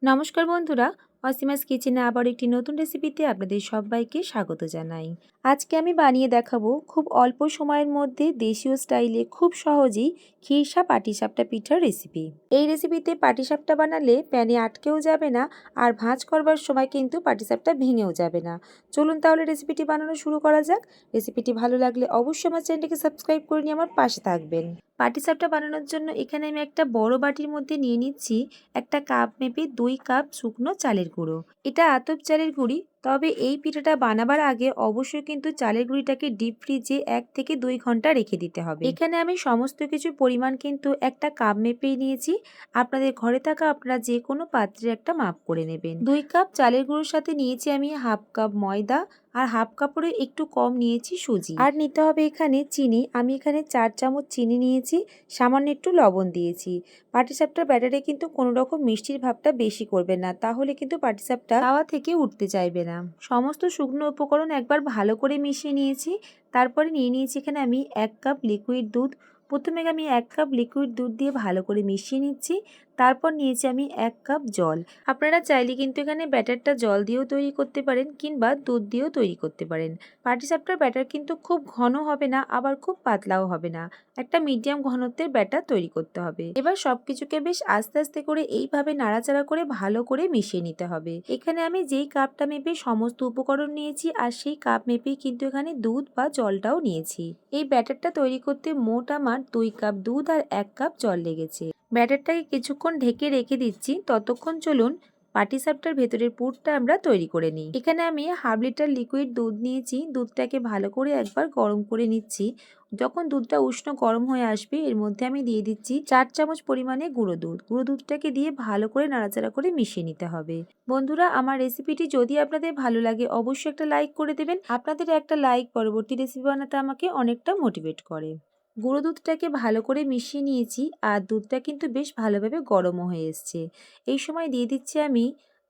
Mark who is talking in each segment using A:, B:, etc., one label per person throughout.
A: নমস্কার বন্ধুরা, অসীমাস কিচেনে আবার একটি নতুন রেসিপিতে আপনাদের সবাইকে স্বাগত জানাই। আজকে আমি বানিয়ে দেখাবো খুব অল্প সময়ের মধ্যে দেশীয় স্টাইলে খুব সহজেই খিরসা পাটিসাপটা পিঠার রেসিপি। এই রেসিপিতে পাটিসাপটা বানালে প্যানে আটকেও যাবে না, আর ভাঁজ করবার সময় কিন্তু পাটিসাপটা ভেঙেও যাবে না। চলুন তাহলে রেসিপিটি বানানো শুরু করা যাক। রেসিপিটি ভালো লাগলে অবশ্যই আমার চ্যানেলটিকে সাবস্ক্রাইব করে নিয়ে আমার পাশে থাকবেন। পাটিসাপটা বানানোর জন্য এখানে আমি একটা বড় বাটির মধ্যে নিয়ে নিচ্ছি একটা কাপ মেপে 2 কাপ শুকনো চালের গুঁড়ো। এটা আতপ চালের গুঁড়ি, তবে এই পিঠাটা বানাবার আগে অবশ্যই কিন্তু চালের গুঁড়িটাকে ডিপ ফ্রিজে 1 থেকে 2 ঘন্টা রেখে দিতে হবে। এখানে আমি সমস্ত কিছু পরিমাণ কিন্তু একটা কাপ মেপেই নিয়েছি। আপনাদের ঘরে থাকা আপনারা যে কোনো পাত্রে একটা মাপ করে নেবেন। 2 কাপ চালের গুঁড়োর সাথে নিয়েছি আমি হাফ কাপ ময়দা, আর হাফ কাপড়ে একটু কম নিয়েছি সুজি। আর নিতে হবে এখানে চিনি। আমি এখানে 4 চামচ চিনি নিয়েছি, সামান্য একটু লবণ দিয়েছি। পাটিসাপটার ব্যাটারে কিন্তু কোনো রকম মিষ্টির ভাবটা বেশি করবেন না, তাহলে কিন্তু পাটিসাপটা তাওয়া থেকে উঠতে চাইবে না। সমস্ত শুকনো উপকরণ একবার ভালো করে মিশিয়ে নিয়েছি। তারপরে নিয়ে নিয়েছি এখানে আমি 1 কাপ লিকুইড দুধ। প্রথমে আমি 1 কাপ লিকুইড দুধ দিয়ে ভালো করে মিশিয়ে নিচ্ছি। তারপর নিয়েছি আমি 1 কাপ জল। আপনারা চাইলে কিন্তু এখানে ব্যাটারটা জল দিয়েও তৈরি করতে পারেন কিংবা দুধ দিয়েও তৈরি করতে পারেন। পাটিসাপটার ব্যাটার কিন্তু খুব ঘন হবে না, আবার খুব পাতলাও হবে না, একটা মিডিয়াম ঘনত্বের ব্যাটার তৈরি করতে হবে। এবার সবকিছুকে বেশ আস্তে আস্তে করে এইভাবে নাড়াচাড়া করে ভালো করে মিশিয়ে নিতে হবে। এখানে আমি যেই কাপটা মেপে সমস্ত উপকরণ নিয়েছি, আর সেই কাপ মেপেই কিন্তু এখানে দুধ বা জলটাও নিয়েছি। এই ব্যাটারটা তৈরি করতে মোট আমার 2 কাপ দুধ আর 1 কাপ জল লেগেছে। ব্যাটারটাকে কিছুক্ষণ ঢেকে রেখে দিচ্ছি, ততক্ষণ চলুন পাটিসাপটার ভেতরের পুরটা আমরা তৈরি করে নিই। এখানে আমি হাফ লিটার লিকুইড দুধ নিয়েছি। দুধটাকে ভালো করে একবার গরম করে নিচ্ছি। যখন দুধটা উষ্ণ গরম হয়ে আসবে, এর মধ্যে আমি দিয়ে দিচ্ছি 4 চামচ পরিমাণে গুঁড়ো দুধ। গুঁড়ো দুধটাকে দিয়ে ভালো করে নাড়াচাড়া করে মিশিয়ে নিতে হবে। বন্ধুরা, আমার রেসিপিটি যদি আপনাদের ভালো লাগে অবশ্যই একটা লাইক করে দেবেন। আপনাদের একটা লাইক পরবর্তী রেসিপি বানাতে আমাকে অনেকটা মোটিভেট করে। গুঁড়ো দুধটাকে ভালো করে মিশিয়ে নিয়েছি, আর দুধটা কিন্তু বেশ ভালোভাবে গরমও হয়ে এসছে। এই সময় দিয়ে দিচ্ছি আমি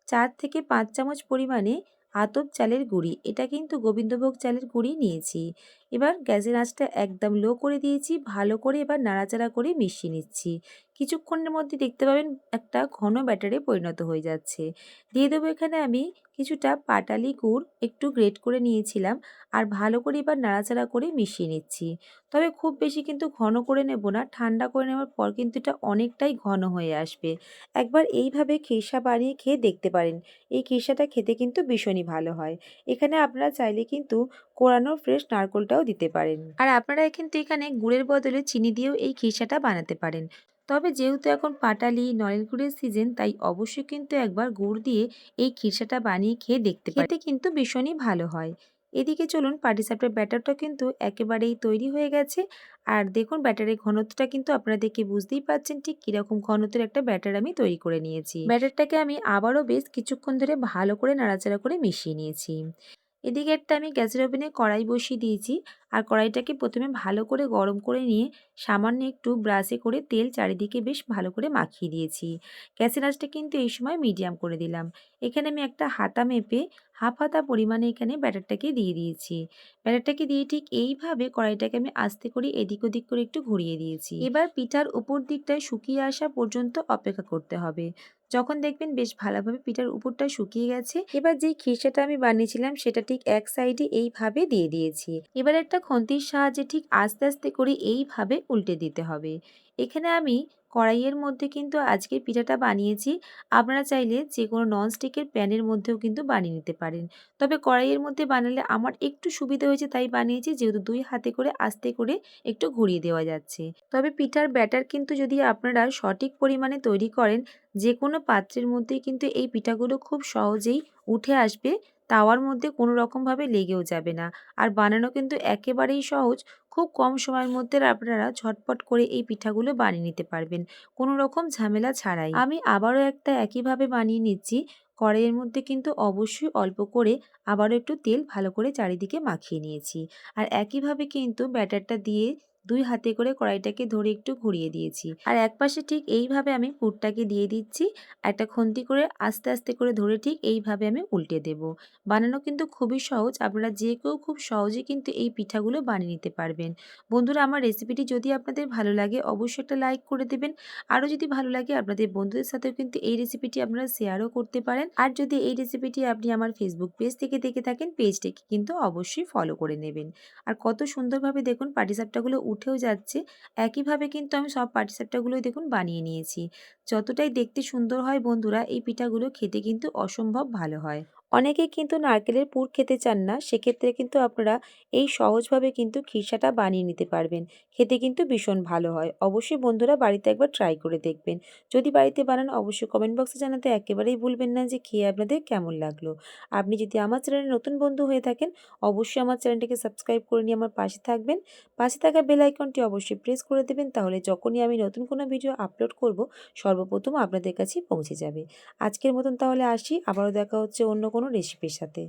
A: 4 থেকে 5 চামচ পরিমাণে আতপ চালের গুঁড়ি। এটা কিন্তু গোবিন্দভোগ চালের গুঁড়ি নিয়েছি। এবার গ্যাসের আঁচটা একদম লো করে দিয়েছি। ভালো করে এবার নাড়াচাড়া করে মিশিয়ে নিচ্ছি। কিছুক্ষণের মধ্যে দেখতে পাবেন একটা ঘন ব্যাটারে পরিণত হয়ে যাচ্ছে। দিয়ে দেবো এখানে আমি কিছুটা পাটালি গুড় একটু গ্রেট করে নিয়েছিলাম, আর ভালো করে এবার নাড়াচাড়া করে মিশিয়ে নিচ্ছি। তবে খুব বেশি কিন্তু ঘন করে নেব না, ঠান্ডা করে নেওয়ার পর কিন্তু এটা অনেকটাই ঘন হয়ে আসবে। একবার এইভাবে খিরসা বানিয়ে খেয়ে দেখতে পারেন। এই খিরসাটা খেতে কিন্তু ভীষণই ভালো হয়। এখানে আপনারা চাইলে কিন্তু কোরানো ফ্রেশ নারকেলটাও দিতে পারেন। আর আপনারা কিন্তু এখানে গুড়ের বদলে চিনি দিয়েও এই খিরসাটা বানাতে পারেন। তবে যেহেতু এখন পাটালি নলেন গুড়ের সিজন, তাই অবশ্যই কিন্তু একবার গুড় দিয়ে এই খিরসাটা বানিয়ে খেয়ে দেখতে পারেন। খেতে কিন্তু ভীষণই ভালো হয়। এদিকে চলুন পাটিসাপটার ব্যাটারটা কিন্তু একেবারেই তৈরি হয়ে গেছে। আর দেখুন ব্যাটারের ঘনত্বটা কিন্তু আপনারা দেখে বুঝতেই পারছেন ঠিক কীরকম ঘনত্বের একটা ব্যাটার আমি তৈরি করে নিয়েছি। ব্যাটারটাকে আমি আবারও বেশ কিছুক্ষণ ধরে ভালো করে নাড়াচাড়া করে মিশিয়ে নিয়েছি। এদিকে একটা আমি গ্যাসের ওভেনে কড়াই বসিয়ে দিয়েছি, আর কড়াইটাকে প্রথমে ভালো করে গরম করে নিয়ে সামান্য একটু ব্রাশে করে তেল চারিদিকে বেশ ভালো করে মাখিয়ে দিয়েছি। গ্যাসের আঁচটা কিন্তু এই সময় মিডিয়াম করে দিলাম। এখানে আমি একটা হাতা মেপে হাফ হাতা পরিমাণে এখানে ব্যাটারটাকে দিয়ে দিয়েছি। ব্যাটারটাকে দিয়ে ঠিক এইভাবে কড়াইটাকে আমি আস্তে করে এদিক ওদিক করে একটু ঘুরিয়ে দিয়েছি। এবার পিঠার উপর দিকটায় শুকিয়ে আসা পর্যন্ত অপেক্ষা করতে হবে। যখন দেখবেন বেশ ভালোভাবে পিঠার উপরটা শুকিয়ে গেছে, এবার যেই খিরসাটা আমি বানিয়েছিলাম সেটা ঠিক এক সাইডে এইভাবে দিয়ে দিয়েছি। এবার একটা খন্তির সাহায্যে ঠিক আস্তে আস্তে করে এইভাবে উল্টে দিতে হবে। এখানে আমি কড়াইয়ের মধ্যে কিন্তু আজকে পিঠাটা বানিয়েছি। আপনারা চাইলে যে কোনো ননস্টিকের প্যানের মধ্যেও কিন্তু বানিয়ে নিতে পারেন। তবে কড়াইয়ের মধ্যে বানালে আমার একটু সুবিধা হয়েছে, তাই বানিয়েছি, যেহেতু 2 হাতে করে আস্তে করে একটু ঘুরিয়ে দেওয়া যাচ্ছে। তবে পিঠার ব্যাটার কিন্তু যদি আপনারা সঠিক পরিমাণে তৈরি করেন, যে কোনো পাত্রের মধ্যেই কিন্তু এই পিঠাগুলো খুব সহজেই উঠে আসবে। তাওয়ার মধ্যে কোনো রকমভাবে লেগেও যাবে না। আর বানানো কিন্তু একেবারেই সহজ। খুব কম সময়ের মধ্যে আপনারা ঝটপট করে এই পিঠাগুলো বানিয়ে নিতে পারবেন, কোনো রকম ঝামেলা ছাড়াই। আমি আবারও একটা একইভাবে বানিয়ে নিচ্ছি। কড়াইয়ের মধ্যে কিন্তু অবশ্যই অল্প করে আবারও একটু তেল ভালো করে চারিদিকে মাখিয়ে নিয়েছি। আর একইভাবে কিন্তু ব্যাটারটা দিয়ে 2 হাতে করে কড়াইটাকে ধরে একটু ঘুরিয়ে দিয়েছি। আর একপাশে ঠিক এইভাবে আমি পুরটাকে দিয়ে দিচ্ছি। একটা খুন্তি করে আস্তে, আস্তে করে ধরে ঠিক এইভাবে আমি উল্টে দেব। বানানো কিন্তু খুবই সহজ। আপনারা যে কেউ খুব সহজেই কিন্তু এই পিঠাগুলো বানিয়ে নিতে পারবেন। বন্ধুরা, আমার রেসিপিটি যদি আপনাদের ভালো লাগে অবশ্যই একটা লাইক করে দেবেন। আরও যদি ভালো লাগে আপনাদের বন্ধুদের সাথেও কিন্তু এই রেসিপিটি আপনারা শেয়ারও করতে পারেন। আর যদি এই রেসিপিটি আপনি আমার ফেসবুক পেজ থেকে দেখে থাকেন, পেজটাকে কিন্তু অবশ্যই ফলো করে নেবেন। আর কত সুন্দরভাবে দেখুন পাটিসাপটাগুলো উঠেও যাচ্ছে। একইভাবে কিন্তু আমি সব পাটিসাপটাগুলোই দেখুন বানিয়ে নিয়েছি। যতটাই দেখতে সুন্দর হয় বন্ধুরা, এই পিঠাগুলো খেতে কিন্তু অসম্ভব ভালো হয়। অনেকেই কিন্তু নারকেলের পুর খেতে চান না, সেক্ষেত্রে কিন্তু আপনারা এই সহজভাবে কিন্তু খিরসাটা বানিয়ে নিতে পারবেন। খেতে কিন্তু ভীষণ ভালো হয়। অবশ্যই বন্ধুরা বাড়িতে একবার ট্রাই করে দেখবেন। যদি বাড়িতে বানান অবশ্যই কমেন্ট বক্সে জানাতে একেবারেই ভুলবেন না যে খেয়ে আপনাদের কেমন লাগলো। আপনি যদি আমার চ্যানেলে নতুন বন্ধু হয়ে থাকেন অবশ্যই আমার চ্যানেলটিকে সাবস্ক্রাইব করে নিয়ে আমার পাশে থাকবেন। পাশে থাকা বেল আইকনটি অবশ্যই প্রেস করে দেবেন, তাহলে যখনই আমি নতুন কোনো ভিডিও আপলোড করব সর্বপ্রথম আপনাদের কাছেই পৌঁছে যাবে। আজকের মতন তাহলে আসি, আবারও দেখা হচ্ছে অন্য কোনো রেসিপির সাথে।